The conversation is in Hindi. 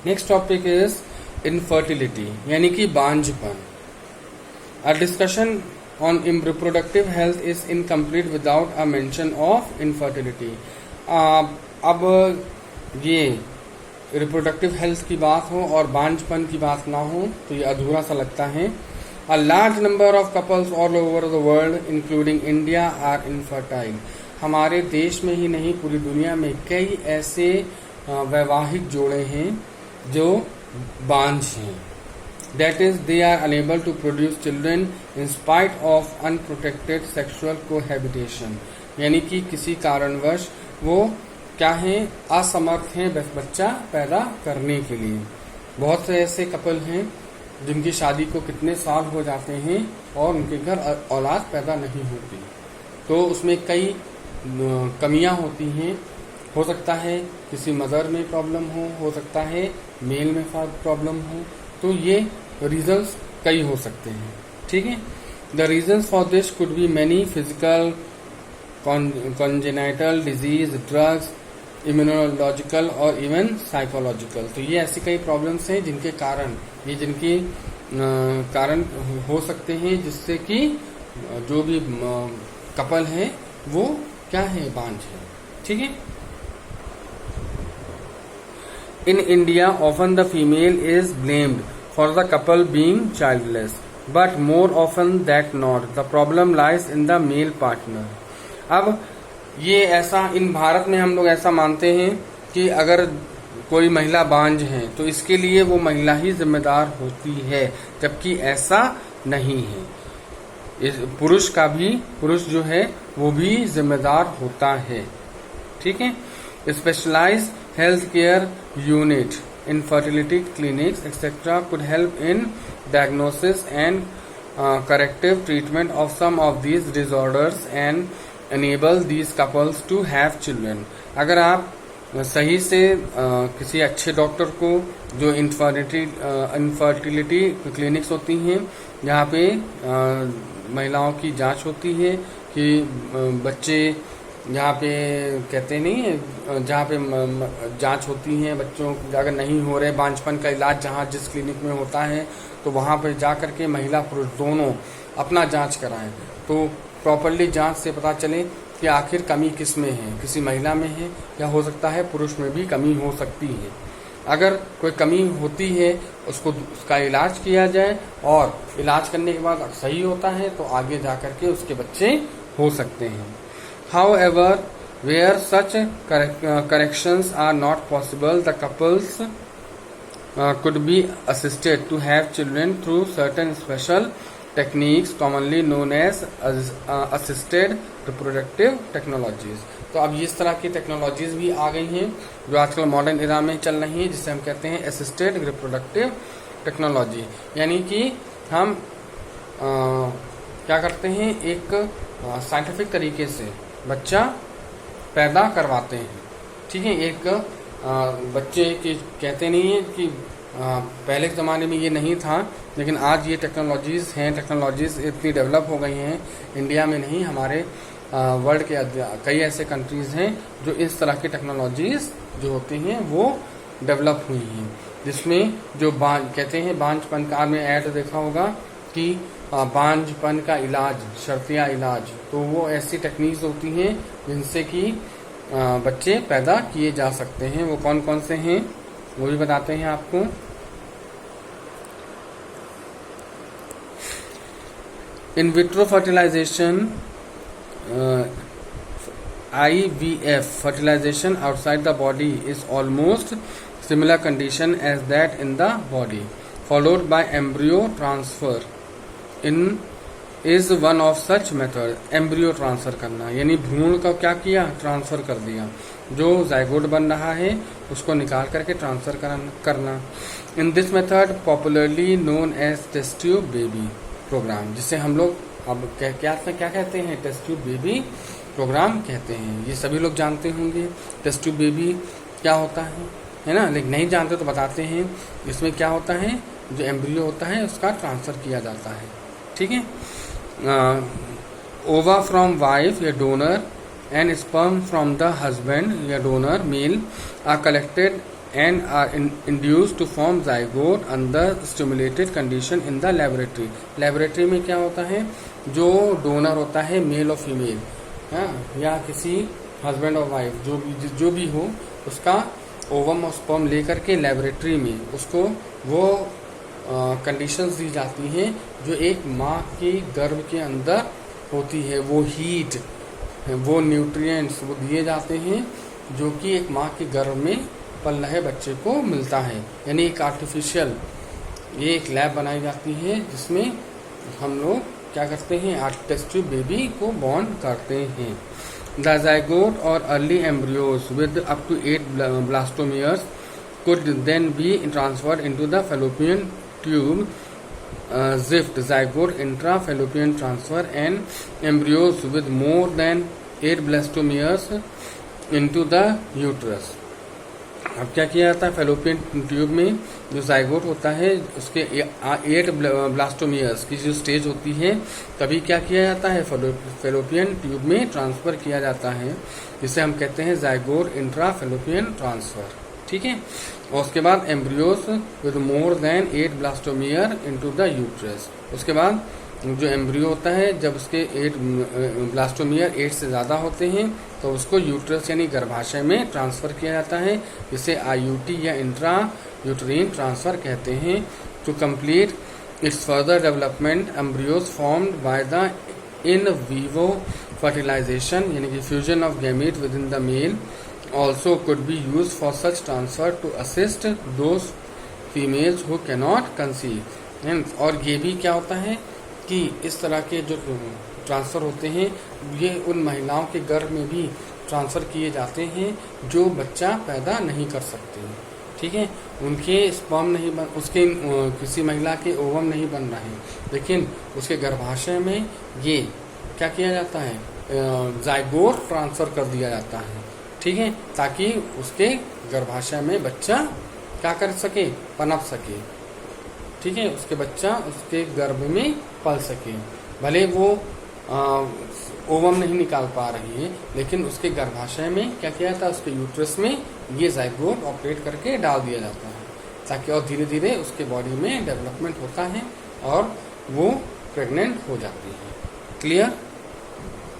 नेक्स्ट टॉपिक इज इनफर्टिलिटी यानी कि बांझपन। A discussion on reproductive health is incomplete without a mention of infertility. अब ये रिप्रोडक्टिव हेल्थ की बात हो और बांझपन की बात ना हो तो ये अधूरा सा लगता है। A large number of couples all over the world, including India, are infertile. हमारे देश में ही नहीं पूरी दुनिया में कई ऐसे वैवाहिक जोड़े हैं जो बांझ हैं। That is, they are unable to produce children in spite of unprotected sexual cohabitation. यानी कि किसी कारणवश वो क्या हैं, असमर्थ हैं बच्चा पैदा करने के लिए। बहुत से ऐसे कपल हैं जिनकी शादी को कितने साल हो जाते हैं और उनके घर औलाद पैदा नहीं होती, तो उसमें कई कमियां होती हैं। हो सकता है किसी मदर में प्रॉब्लम हो सकता है मेल में प्रॉब्लम हो, तो ये रीजंस कई हो सकते हैं। ठीक है, the reasons for this could be many, physical, congenital disease, drugs, immunological और इवन साइकोलॉजिकल। तो ये ऐसी कई प्रॉब्लम्स हैं जिनके कारण हो सकते हैं जिससे कि जो भी कपल है वो क्या है, बांझ है। ठीक है, in India often the female is blamed for the couple being childless, but more often that not the problem lies in the male partner. अब ये ऐसा इन भारत में हम लोग ऐसा मानते हैं कि अगर कोई महिला बांझ है तो इसके लिए वो महिला ही जिम्मेदार होती है, जबकि ऐसा नहीं है। पुरुष जो है वो भी जिम्मेदार होता है। ठीक है, specialised health care unit, infertility clinics etcetera could help in diagnosis and corrective treatment of some of these disorders and enable these couples to have children। अगर आप सही से किसी अच्छे डॉक्टर को, जो इनफर्टिलिटी क्लिनिक्स होती हैं जहाँ पे महिलाओं की जांच होती है कि बच्चे जहाँ पे कहते नहीं है, जहाँ पे जांच होती है बच्चों अगर नहीं हो रहे, बांझपन का इलाज जहाँ जिस क्लिनिक में होता है तो वहाँ पे जा करके महिला पुरुष दोनों अपना जांच कराएं, तो प्रॉपरली जांच से पता चले कि आखिर कमी किस में है, किसी महिला में है या हो सकता है पुरुष में भी कमी हो सकती है। अगर कोई कमी होती है उसका इलाज किया जाए और इलाज करने के बाद सही होता है तो आगे जा करके उसके बच्चे हो सकते हैं। However where such corrections are not possible, the couples could be assisted to have children through certain special techniques commonly known as assisted reproductive technologies। तो अब इस तरह की टेक्नोलॉजीज भी आ गई हैं जो आजकल मॉडर्न एरा में चल रही हैं, जिसे हम कहते हैं असिस्टेड रिप्रोडक्टिव टेक्नोलॉजी। यानी कि हम क्या करते हैं, एक साइंटिफिक तरीके से बच्चा पैदा करवाते हैं। ठीक है, एक बच्चे की कहते नहीं है कि पहले के ज़माने में ये नहीं था, लेकिन आज ये टेक्नोलॉजीज़ हैं, टेक्नोलॉजीज़ इतनी डेवलप हो गई हैं, इंडिया में नहीं हमारे वर्ल्ड के कई ऐसे कंट्रीज़ हैं जो इस तरह की टेक्नोलॉजीज़ जो होती हैं वो डेवलप हुई हैं, जिसमें जो कहते हैं बांझपन का, आपने ऐड देखा होगा कि बांझपन का इलाज, शर्तिया इलाज, तो वो ऐसी टेक्निक्स होती हैं जिनसे कि बच्चे पैदा किए जा सकते हैं। वो कौन कौन से हैं वो भी बताते हैं आपको। In vitro fertilization, IVF fertilization outside the body is almost similar condition as that in the body, followed by embryo transfer in is one of such method। Embryo transfer करना यानी भ्रूण का क्या किया, ट्रांसफर कर दिया, जो जाइगोट बन रहा है उसको निकाल करके ट्रांसफर करना। In this method popularly known as test tube baby programme, जिसे हम लोग अब क्या कहते हैं, टेस्ट ट्यूब बेबी प्रोग्राम कहते हैं। ये सभी लोग जानते होंगे टेस्ट ट्यूब बेबी क्या होता है ना, लेकिन नहीं जानते तो बताते हैं। इसमें क्या होता है, जो एम्ब्रियो होता है उसका ट्रांसफर किया जाता है। ठीक है, ओवा फ्रॉम वाइफ या donor and sperm from the husband या donor male are collected and are induced to form zygote under stimulated condition in the laboratory. Laboratory में क्या होता है, जो डोनर होता है मेल और फीमेल, या किसी हस्बैंड और वाइफ जो भी हो, उसका ओवम और स्पर्म लेकर के लेबोरेटरी में उसको वो कंडीशंस दी जाती हैं जो एक माँ के गर्भ के अंदर होती है। वो हीट, वो न्यूट्रिएंट्स वो दिए जाते हैं जो कि एक माँ के गर्भ में पल रहे बच्चे को मिलता है। यानी एक आर्टिफिशियल ये एक लैब बनाई जाती है जिसमें हम लोग क्या करते हैं, टेस्ट ट्यूब बेबी को बॉर्न करते हैं। द zygote और early embryos with up to 8 blastomeres could then be transferred into the fallopian tube. Zift zygote intra-fallopian transfer and embryos with more than 8 blastomeres into the uterus. अब क्या किया जाता है, फेलोपियन ट्यूब में जो जाइगोट होता है उसके 8 ब्लास्टोमियर्स की जो स्टेज होती है तभी क्या किया जाता है, फेलोपियन ट्यूब में ट्रांसफर किया जाता है, जिसे हम कहते हैं जाइगोट इंट्रा फेलोपियन ट्रांसफर। ठीक है, और उसके बाद embryos with more than 8 blastomere into the uterus. उसके बाद जो एम्ब्रियो होता है जब उसके 8 ब्लास्टोमियर 8 से ज़्यादा होते हैं तो उसको यूट्रस यानी गर्भाशय में ट्रांसफ़र किया जाता है, जिसे IUT या इंट्रा यूट्रीन ट्रांसफ़र कहते हैं। To complete its further development embryos formed by the in vivo fertilization यानी कि fusion of gamete within the male also could be used for such transfer to assist those females who cannot conceive. और ये भी क्या होता है कि इस तरह के जो ट्रांसफ़र होते हैं ये उन महिलाओं के गर्भ में भी ट्रांसफ़र किए जाते हैं जो बच्चा पैदा नहीं कर सकते। ठीक है, उनके स्पर्म नहीं बन, उसके किसी महिला के ओवम नहीं बन रहे, लेकिन उसके गर्भाशय में ये क्या किया जाता है, जाइगोट ट्रांसफ़र कर दिया जाता है। ठीक है, ताकि उसके गर्भाशय में बच्चा क्या कर सके, पनप सके। ठीक है, उसके बच्चा उसके गर्भ में पल सके। भले वो ओवम नहीं निकाल पा रही है, लेकिन उसके गर्भाशय में क्या किया जाता है, उसके यूट्रस में ये जाइगोट ऑपरेट करके डाल दिया जाता है, ताकि और धीरे धीरे उसके बॉडी में डेवलपमेंट होता है और वो प्रेग्नेंट हो जाती है। क्लियर?